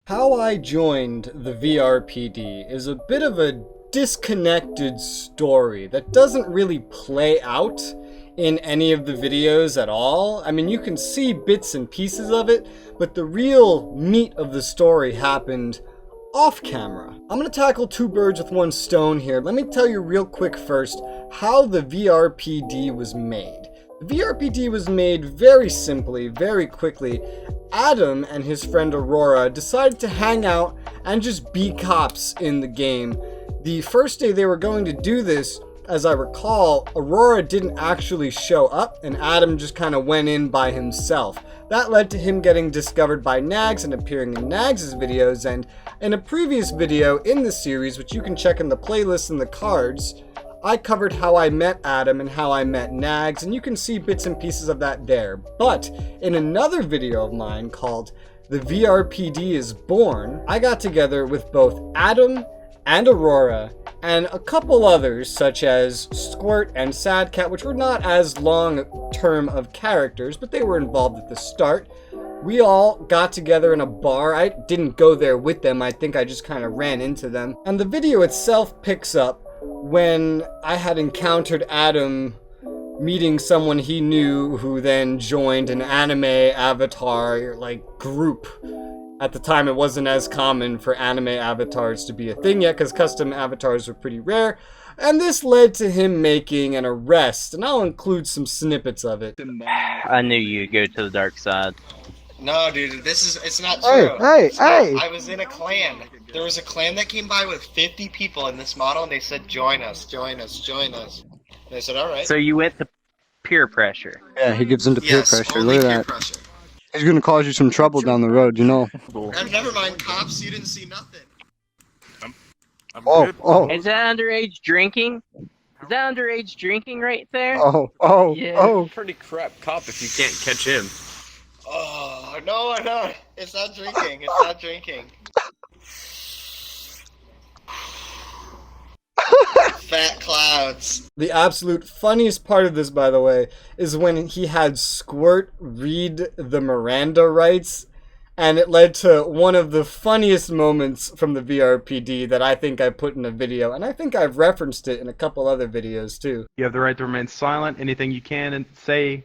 How I joined the VRPD is a bit of a disconnected story that doesn't really play out in any of the videos at all. I mean, you can see bits and pieces of it, but the real meat of the story happened off camera. I'm gonna tackle two birds with one stone here. Let me tell you real quick first how the VRPD was made. The VRPD was made very simply, very quickly. Adam and his friend Aurora decided to hang out and just be cops in the game. The first day they were going to do this, as I recall, Aurora didn't actually show up and Adam just kind of went in by himself. That led to him getting discovered by Nags and appearing in Nags' videos, and in a previous video in the series, which you can check in the playlist in the cards, I covered how I met Adam and how I met Nags, and you can see bits and pieces of that there. But in another video of mine called The VRPD is Born, I got together with both Adam and Aurora and a couple others such as Squirt and Sadcat, which were not as long term of characters, but they were involved at the start. We all got together in a bar. I didn't go there with them, I think I just kind of ran into them. And the video itself picks up when I had encountered Adam meeting someone he knew who then joined an anime avatar group. At the time it wasn't as common for anime avatars to be a thing yet because custom avatars were pretty rare, and this led to him making an arrest, and I'll include some snippets of it. I knew you'd go to the dark side. No, dude, it's not true. Hey! I was in a clan. There was a clan that came by with 50 people in this model, and they said, join us, join us, join us. And I said, alright. So you went to peer pressure. Yeah, he gives into peer pressure. Only Look at peer that. pressure. He's gonna cause you some trouble down the road, you know. And never mind, cops, you didn't see nothing. Oh. Is that underage drinking? Is that underage drinking right there? Oh. Pretty crap cop if you can't catch him. Oh, no, it's not drinking, it's not drinking. Fat clouds. The absolute funniest part of this, by the way, is when he had Squirt read the Miranda rights, and it led to one of the funniest moments from the VRPD that I think I put in a video, and I think I've referenced it in a couple other videos too. You have the right to remain silent. Anything you can and say,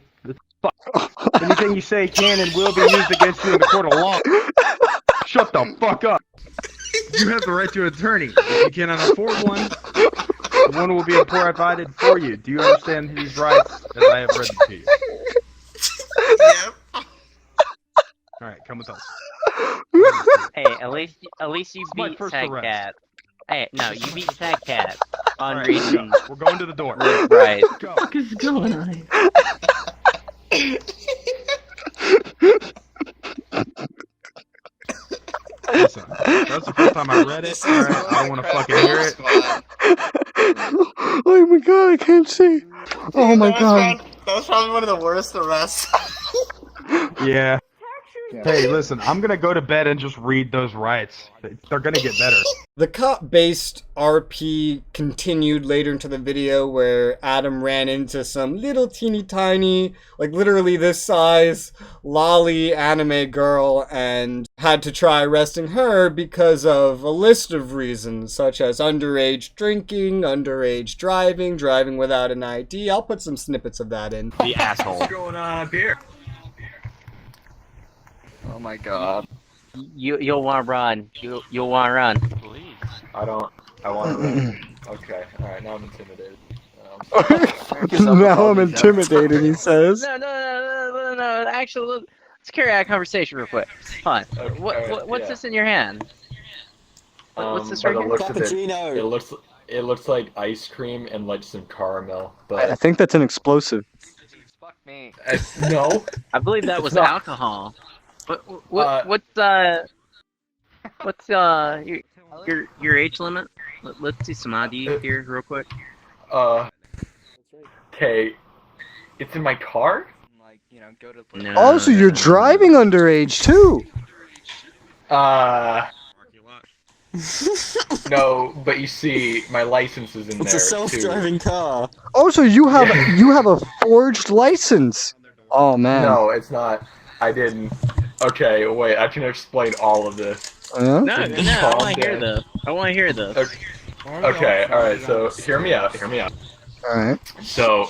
anything you say can and will be used against you in the court of law. Shut the fuck up. You have the right to an attorney. If you cannot afford one, one will be provided for you. Do you understand these rights as I have read them to you? Yep. Alright, come with us. Hey, at least you My beat first Sadcat. arrest. Hey, no, you beat Sadcat on Alright, reading. we're going to the door. Right. Go. What is going on? Listen, that's the first time I read it. Alright, I don't want to fucking hear it. Oh my god, I can't see. Oh my god. That was probably one of the worst arrests. Yeah. Hey, listen, I'm gonna go to bed and just read those rights. They're gonna get better. The cop-based RP continued later into the video where Adam ran into some little teeny tiny, like literally this size, lolly anime girl and had to try arresting her because of a list of reasons, such as underage drinking, underage driving, driving without an ID. I'll put some snippets of that in. The asshole. What's going on up here? Oh my god. You'll want to run. You'll want to run. Please. I want to run. Okay, alright, now I'm intimidated. Now I'm intimidated, he says. No. Actually, let's carry out a conversation real quick. Fine. Okay, What's yeah. this in your hand? What's this by right the here? looks of it looks like ice cream and like some caramel, I but think that's an explosive. Fuck me. no. I believe that was not. alcohol. What's your age limit? Let's see some ID here real quick. Okay. It's in my car? Like, you know, go to No. Oh, so you're driving underage too? No, but you see, my license is in there. It's a self-driving car. Oh, so you have a forged license. Oh man. No, it's not. I didn't. Okay, wait, I can explain all of this. Yeah? No, I want to hear this. I want to hear this. Okay, alright, so hear me out. Alright. So,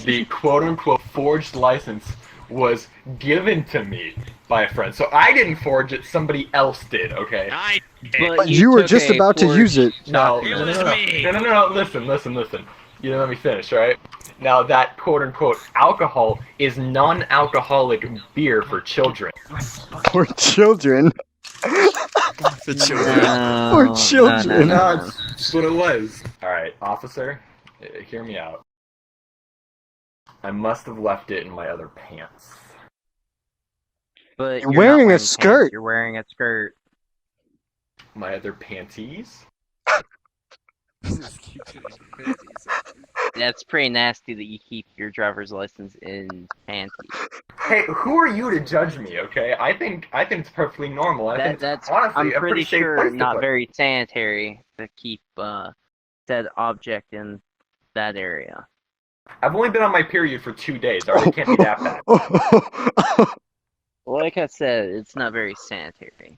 the quote-unquote forged license was given to me by a friend. So I didn't forge it, somebody else did, okay? But You were took just a about to forged use it. No, document. no, listen. You didn't let me finish, right? Now, that quote-unquote alcohol is non-alcoholic beer for children. For children. For children. For children. No, that's what it was. Alright, officer, hear me out. I must have left it in my other pants. But You're not wearing a pants, skirt. You're wearing a skirt. My other panties? That's pretty nasty that you keep your driver's license in panties. Hey, who are you to judge me, okay? I think it's perfectly normal. That's honestly I'm a pretty safe sure place to not put it. very sanitary to keep said object in that area. I've only been on my period for 2 days. Alright, it can't be that bad. Like I said, it's not very sanitary.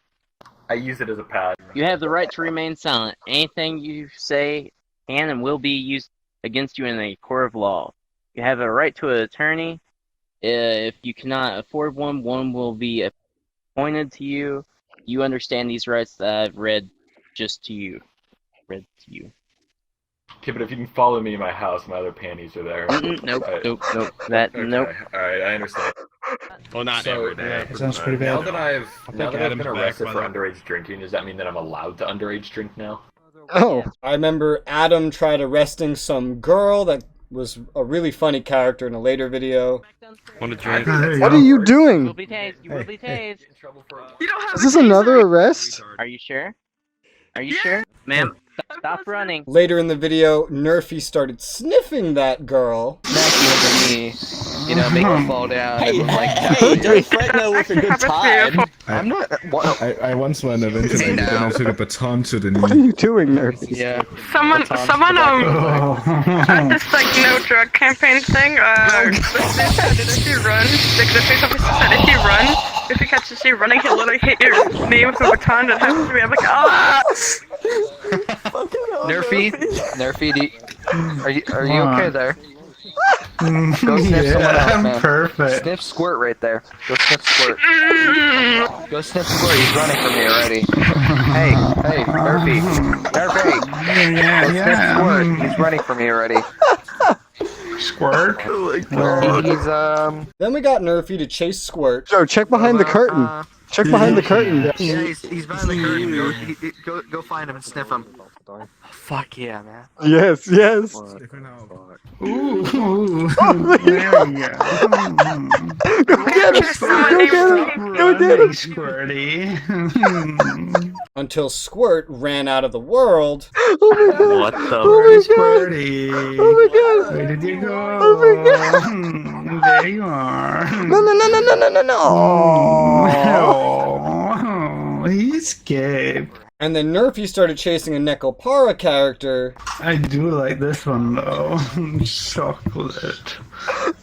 I use it as a pad. You have the right to remain silent. Anything you say can and will be used against you in a court of law. You have a right to an attorney. If you cannot afford one, one will be appointed to you. You understand these rights that I've read to you. Okay, but if you can follow me to my house, my other panties are there. Nope. Okay, Nope. Alright, I understand. Well, not So, every day. It sounds pretty Now bad. that I've Adam's been back, arrested by for the way. underage drinking, does that mean that I'm allowed to underage drink now? Oh. I remember Adam tried arresting some girl that was a really funny character in a later video. Want to drink? What are you You will doing? be tased. You will be tased. Is this another arrest? Are you sure? Are you sure? Ma'am, stop running. Later in the video, Nerfy started sniffing that girl. Me, make her fall down. Hey, and like, don't threaten her with a good time. I'm not. What? I once went on internet Hey, and then I now. took a baton to the What are knee. you doing, Nerfy? Yeah. Someone, at this like no drug campaign thing, the police said if you run, the police officer said if you run, if he catches you running, he'll literally hit your knee with a baton and happens to me. I'm like, ah! Nerfy, are you okay there? Go sniff someone else, man. Perfect. Sniff Squirt right there. Go sniff Squirt. Go sniff Squirt. He's running from me already. Hey, Nerfy. Go sniff Squirt. He's running from me already. Squirt. He's Then we got Nerfy to chase Squirt. Joe, check behind the curtain. Check behind the curtain. Yeah, he's behind the curtain. Go find him and sniff him. Fuck yeah, man. Yes. Ooh, there we go. Go get him! Go get him! Squirty. Until Squirt ran out of the world. Oh my god! What the? Oh my god! Squirty. Oh my god! Where did you go? Oh my god! There you are. No! Oh, he escaped. And then Nerfy started chasing a Nekopara character. I do like this one though. Chocolate.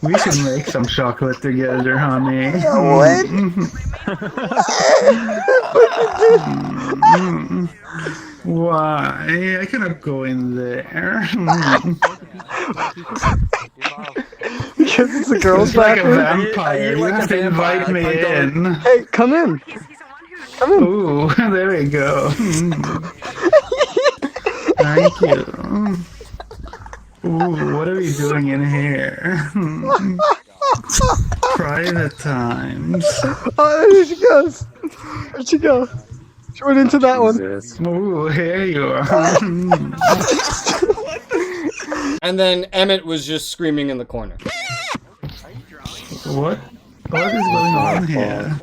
We should make some chocolate together, honey. What? Why? I cannot go in there. Because it's a girl's It's like a bathroom. vampire. You have to invite me in. Hey, come in. Come in. Ooh, there we go. Thank you. Ooh, what are we doing in here? Private times. Oh, there she goes. Where'd she go? She went into that one. Ooh, here you are. And then Emmett was just screaming in the corner. What? What is going on here?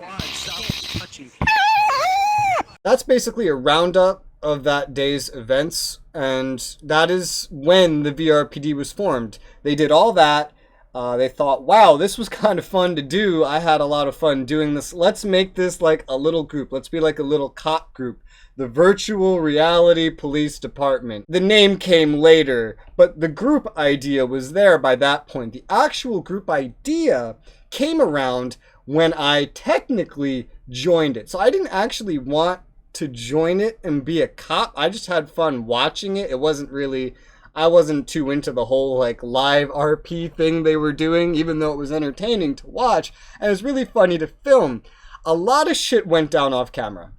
That's basically a roundup of that day's events, and that is when the VRPD was formed. They did all that. They thought, wow, this was kind of fun to do. I had a lot of fun doing this. Let's make this like a little group. Let's be like a little cop group. The Virtual Reality Police Department. The name came later, but the group idea was there by that point. The actual group idea came around when I technically joined it. So I didn't actually want to join it and be a cop. I just had fun watching it. It wasn't really, I wasn't too into the whole like live RP thing they were doing, even though it was entertaining to watch and it was really funny to film. A lot of shit went down off camera.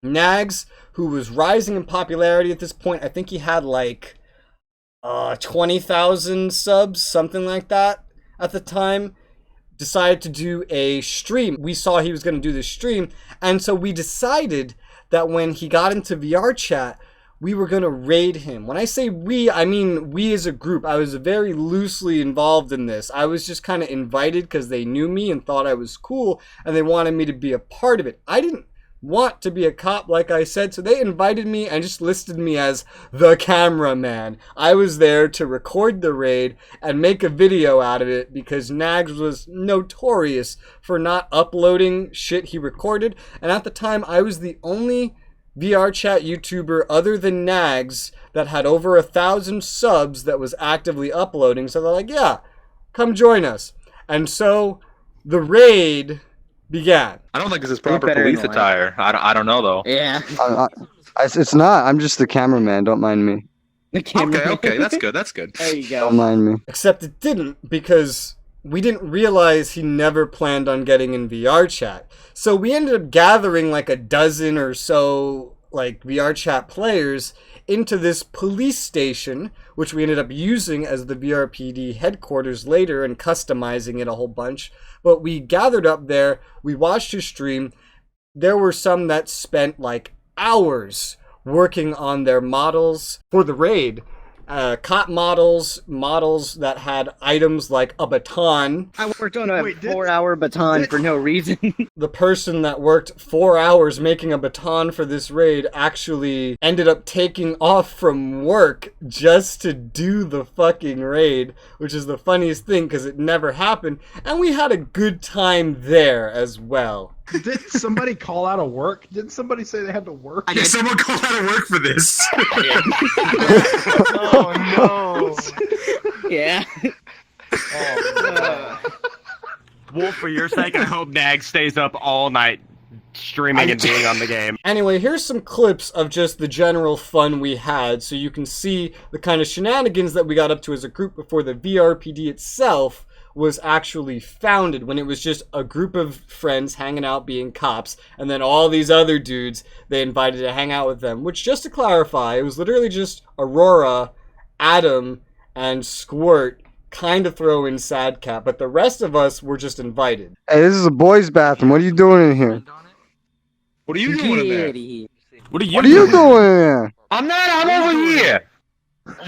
Nags, who was rising in popularity at this point, I think he had like 20,000 subs, something like that at the time, decided to do a stream. We saw he was going to do this stream, and so we decided that when he got into VR chat, we were going to raid him. When I say we, I mean we as a group. I was very loosely involved in this. I was just kind of invited because they knew me and thought I was cool, and they wanted me to be a part of it. I didn't want to be a cop, like I said, so they invited me and just listed me as the cameraman. I was there to record the raid and make a video out of it because Nags was notorious for not uploading shit he recorded, and at the time I was the only VR chat YouTuber other than Nags that had over 1,000 subs that was actively uploading, so they're like, yeah, come join us. And so the raid began. I don't think this is proper police attire. I don't know though. Yeah. It's not. I'm just the cameraman. Don't mind me. Okay, that's good. That's good. There you go. Don't mind me. Except it didn't, because we didn't realize he never planned on getting in VR chat. So we ended up gathering like a dozen or so like VR chat players into this police station, which we ended up using as the VRPD headquarters later and customizing it a whole bunch. But we gathered up there, we watched his stream. There were some that spent like hours working on their models for the raid. Cop models that had items like a baton. I worked on a 4-hour baton for no reason. The person that worked 4 hours making a baton for this raid actually ended up taking off from work just to do the fucking raid, which is the funniest thing because it never happened. And we had a good time there as well. Did somebody call out of work? Didn't somebody say they had to work? Yeah, someone called out of work for this. Oh no. Yeah. Wolf, for your sake, I hope Nag stays up all night streaming and being on the game. Anyway, here's some clips of just the general fun we had so you can see the kind of shenanigans that we got up to as a group before the VRPD itself was actually founded, when it was just a group of friends hanging out being cops, and then all these other dudes they invited to hang out with them, which, just to clarify, it was literally just Aurora, Adam, and Squirt kind of throw in Sadcat, but the rest of us were just invited. Hey, this is a boys' bathroom. What are you doing in here? What are you doing in there? What are you doing in here? I'm over here.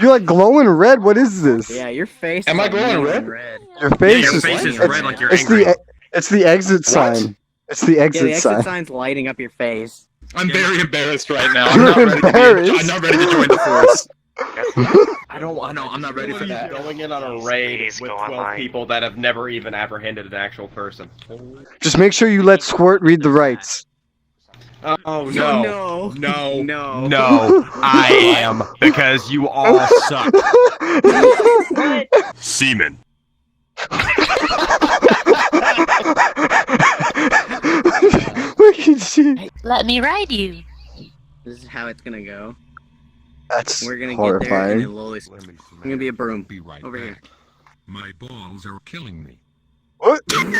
You're like glowing red. What is this? Yeah, your face. Am I glowing red? Your face, your face is red like you're it's angry. It's the exit sign. It's the exit the exit sign. sign's lighting up your face. I'm very embarrassed right now. You're embarrassed? I'm not ready to join the force. I'm not ready for that. Going in on a raid with 12 people that have never even apprehended an actual person. Just make sure you let Squirt read the rights. Oh No. No, I am, because you all suck. Semen. Look at you. Let me ride you. This is how it's gonna go. That's We're gonna horrifying. get there and then Loli. I'm gonna be a broom. Be right Over here. back. My balls are killing me. What? Alright,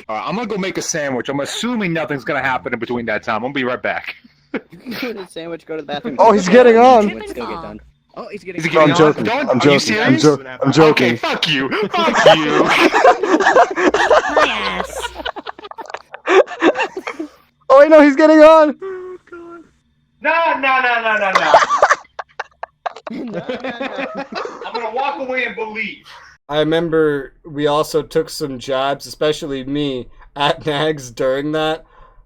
I'm gonna go make a sandwich. I'm assuming nothing's gonna happen in between that time. I'm gonna be right back. Go to the sandwich, go to the bathroom. Oh, he's getting on. Let's still get done. Oh, he's getting Is he on. getting I'm joking. on? I'm Are you joking. I'm, serious? I'm joking. Okay, fuck you. Fuck you. My ass. Oh wait, no, he's getting on. No. I'm gonna walk away and believe. I remember we also took some jabs, especially me, at Nags during that,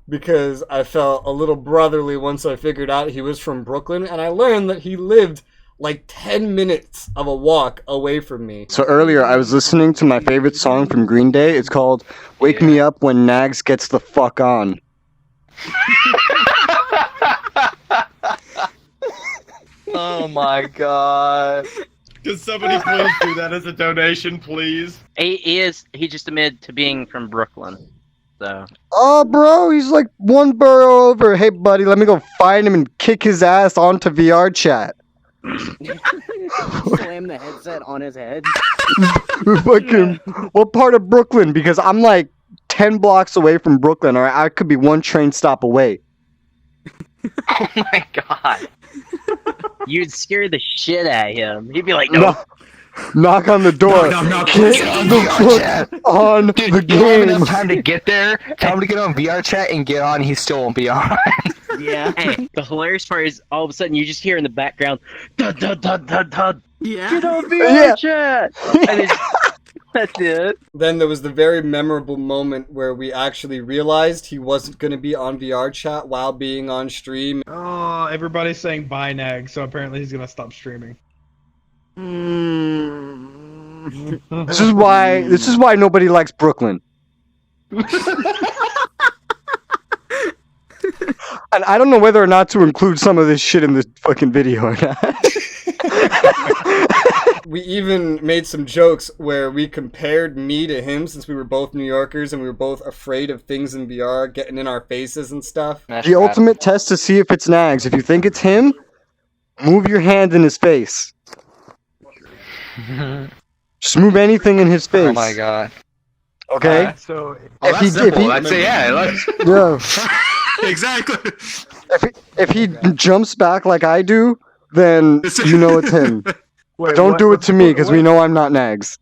because I felt a little brotherly once I figured out he was from Brooklyn, and I learned that he lived like 10 minutes of a walk away from me. So earlier, I was listening to my favorite song from Green Day. It's called "Wake Me Up When Nags Gets the Fuck On." Oh my god. Can somebody please do that as a donation, please? He just admitted to being from Brooklyn. So Oh, bro, he's like one borough over. Hey, buddy, let me go find him and kick his ass onto VR chat. Slam the headset on his head. Fucking, what part of Brooklyn? Because I'm like 10 blocks away from Brooklyn, or I could be one train stop away. oh my god. You'd scare the shit out of him. He'd be like, no. Knock on the door. Knock. Get the fuck on Dude, the you don't have game. enough time to get there. Tell him to get on VR chat and get on. He still won't be on. Yeah. Hey, the hilarious part is all of a sudden you just hear in the background, dud, dud, dud, dud, dud. Yeah. Get on VR chat. And it's, that's it. Then there was the very memorable moment where we actually realized he wasn't going to be on VR chat while being on stream. Oh, everybody's saying bye, Nag, so apparently he's gonna stop streaming. This is why nobody likes Brooklyn. And I don't know whether or not to include some of this shit in this fucking video or not. We even made some jokes where we compared me to him since we were both New Yorkers and we were both afraid of things in VR getting in our faces and stuff. The ultimate test to see if it's Nags. If you think it's him, move your hand in his face. Just move anything in his face. Oh my god. Okay? So, that's simple. I'd say, yeah. Yeah. Exactly. If he jumps back like I do, then you know it's him. wait, Don't do it to me, because we know I'm not Nags.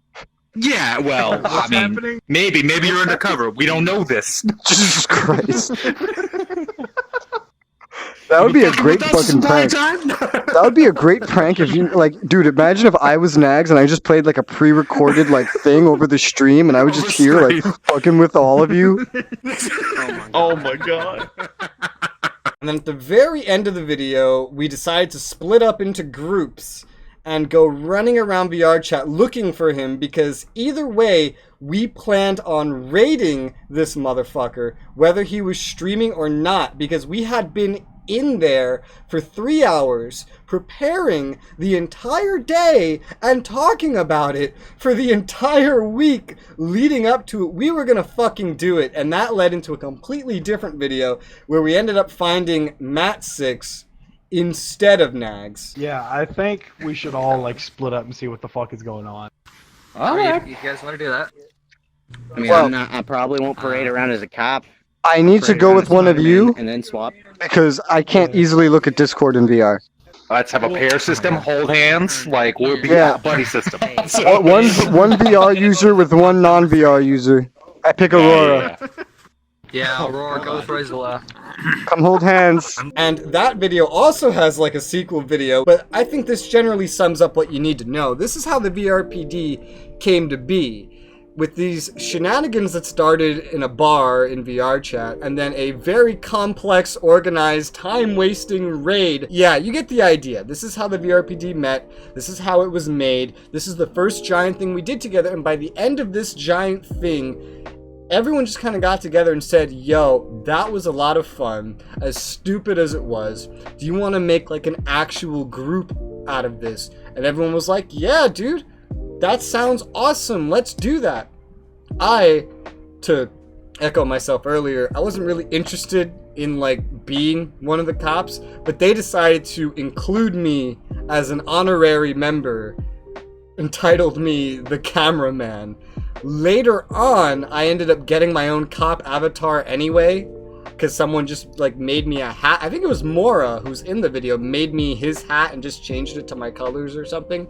Yeah, well, I mean, happening? maybe you're undercover. We don't know this. Jesus Christ. That would be a great fucking prank. That would be a great prank if you, like, dude, imagine if I was Nags and I just played, like, a pre-recorded, like, thing over the stream and I was just here, like, fucking with all of you. Oh my god. And then at the very end of the video, we decided to split up into groups and go running around VR chat looking for him because either way, we planned on raiding this motherfucker, whether he was streaming or not, because we had been in there for 3 hours preparing the entire day and talking about it for the entire week leading up to it. We were gonna fucking do it, and that led into a completely different video where we ended up finding Matt 6 instead of Nags. Yeah, I think we should all, like, split up and see what the fuck is going on. Alright. You guys want to do that? I mean, I probably won't parade around as a cop. I need to go with one of you And then swap. because I can't easily look at Discord in VR. Let's have a pair system, hold hands, like, we'll be Yeah. a buddy system. One VR user with one non-VR user. I pick Aurora. Yeah, Aurora, go with RESOULA. Come hold hands. And that video also has like a sequel video, but I think this generally sums up what you need to know. This is how the VRPD came to be, with these shenanigans that started in a bar in VR chat, and then a very complex, organized, time-wasting raid. Yeah, you get the idea. This is how the VRPD met. This is how it was made. This is the first giant thing we did together, and by the end of this giant thing, everyone just kind of got together and said, yo, that was a lot of fun, as stupid as it was. Do you want to make like an actual group out of this? And everyone was like, yeah, dude, that sounds awesome. Let's do that. To echo myself earlier, I wasn't really interested in like being one of the cops, but they decided to include me as an honorary member, entitled me the cameraman. Later on, I ended up getting my own cop avatar anyway, because someone just like made me a hat. I think it was Mora, who's in the video, made me his hat and just changed it to my colors or something.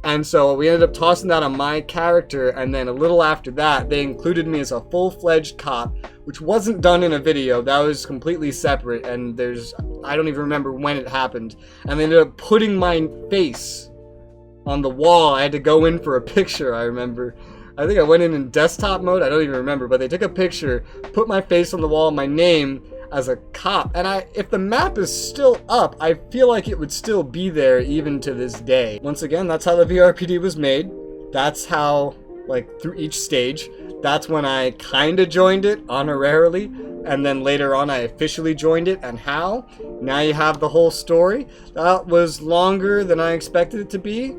And so we ended up tossing that on my character, and then a little after that, they included me as a full-fledged cop, which wasn't done in a video. That was completely separate, and I don't even remember when it happened. And they ended up putting my face on the wall. I had to go in for a picture, I remember. I think I went in desktop mode, I don't even remember, but they took a picture, put my face on the wall, my name as a cop, and if the map is still up, I feel like it would still be there even to this day. Once again, that's how the VRPD was made. That's how, like, through each stage, that's when I kinda joined it honorarily, and then later on I officially joined it, and how? Now you have the whole story. That was longer than I expected it to be,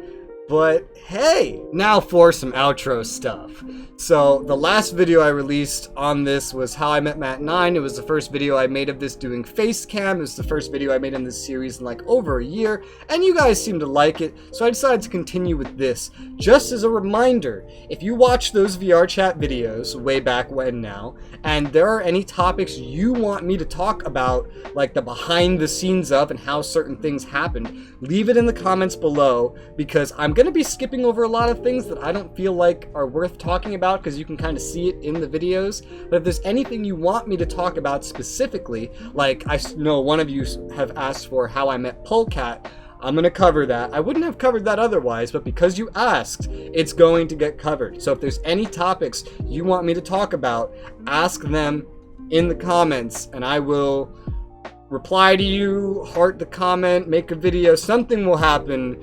But hey, now for some outro stuff. So the last video I released on this was How I Met Matt 9. It was the first video I made of this doing face cam. It was the first video I made in this series in like over a year, and you guys seemed to like it, so I decided to continue with this. Just as a reminder, if you watch those VR chat videos way back when now, and there are any topics you want me to talk about, like the behind the scenes of and how certain things happened, leave it in the comments below, because I'm going to be skipping over a lot of things that I don't feel like are worth talking about, because you can kind of see it in the videos. But if there's anything you want me to talk about specifically, like I know one of you have asked for How I Met Polecat, I'm going to cover that. I wouldn't have covered that otherwise, but because you asked, it's going to get covered. So if there's any topics you want me to talk about, ask them in the comments, and I will reply to you, heart the comment, make a video. Something will happen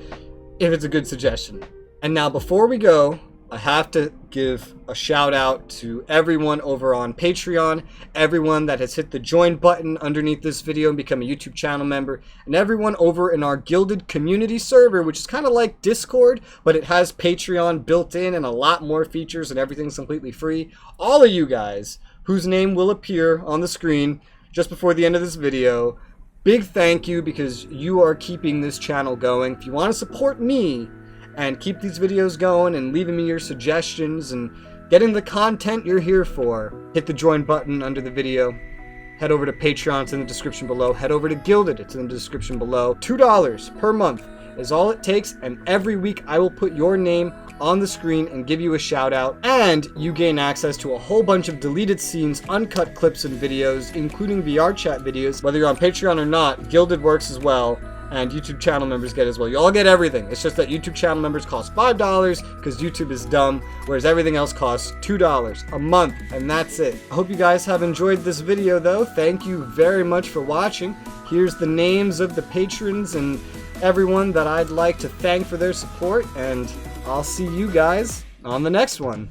if it's a good suggestion. And now before we go, I have to give a shout out to everyone over on Patreon, everyone that has hit the join button underneath this video and become a YouTube channel member, and everyone over in our Gilded community server, which is kind of like Discord, but it has Patreon built in and a lot more features and everything's completely free. All of you guys, whose name will appear on the screen just before the end of this video, big thank you, because you are keeping this channel going. If you want to support me and keep these videos going and leaving me your suggestions and getting the content you're here for, hit the join button under the video. Head over to Patreon, it's in the description below. Head over to Gilded, it's in the description below. $2 per month is all it takes, and every week I will put your name on the screen and give you a shout out, and you gain access to a whole bunch of deleted scenes, uncut clips and videos, including VR chat videos. Whether you're on Patreon or not, Gilded works as well, and YouTube channel members get as well. You all get everything. It's just that YouTube channel members cost $5 because YouTube is dumb, whereas everything else costs $2 a month, and that's it. I hope you guys have enjoyed this video though. Thank you very much for watching. Here's the names of the patrons and everyone that I'd like to thank for their support, and I'll see you guys on the next one.